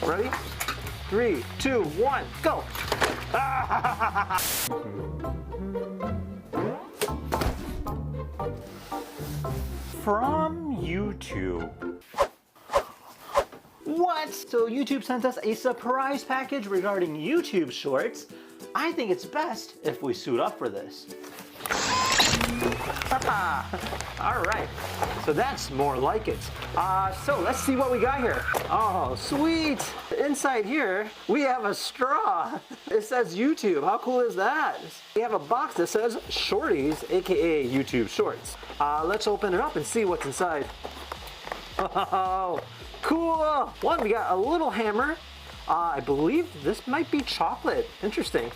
Ready? 3, 2, 1, go! From YouTube. What? So YouTube sent us a surprise package regarding YouTube Shorts. I think it's best if we suit up for this. All right, so that's more like it. So let's see what we got here. Oh, sweet. Inside here, we have a straw. It says YouTube. How cool is that? We have a box that says Shorties, aka YouTube Shorts. Let's open it up and see what's inside. Oh, cool. One, we got a little hammer. I believe this might be chocolate. Interesting.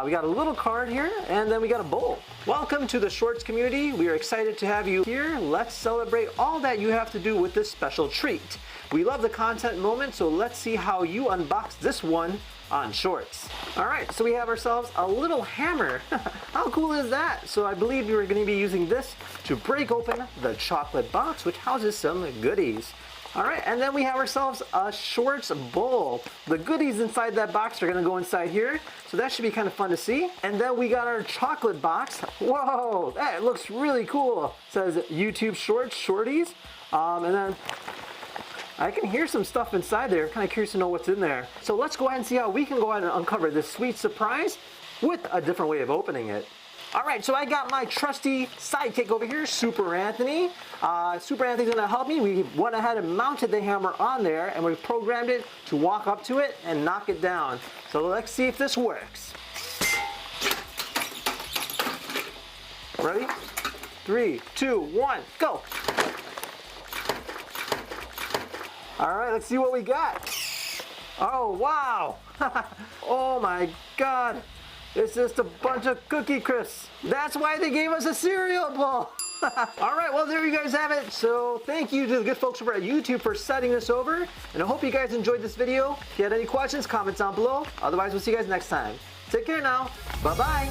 We got a little card here, and then we got a bowl. Welcome to the Shorts community. We are excited to have you here. Let's celebrate all that you have to do with this special treat. We love the content moment, so let's see how you unbox this one on Shorts. All right, so we have ourselves a little hammer. How cool is that? So I believe you're going to be using this to break open the chocolate box, which houses some goodies. All right, and then we have ourselves a Shorts bowl. The goodies inside that box are gonna go inside here, so that should be kind of fun to see. And then we got our chocolate box. Whoa, that looks really cool. It says YouTube Shorts, Shorties. And then I can hear some stuff inside there. Kind of curious to know what's in there. So let's go ahead and see how we can go ahead and uncover this sweet surprise with a different way of opening it. All right, so I got my trusty sidekick over here, Super Anthony. Super Anthony's gonna help me. We went ahead and mounted the hammer on there, and we programmed it to walk up to it and knock it down. So let's see if this works. Ready? 3, 2, 1, go! All right, let's see what we got. Oh, wow! Oh my God! It's just a bunch of Cookie Crisps. That's why they gave us a cereal bowl. All right, well, there you guys have it. So thank you to the good folks over at YouTube for setting this over. And I hope you guys enjoyed this video. If you had any questions, comment down below. Otherwise, we'll see you guys next time. Take care now. Bye-bye.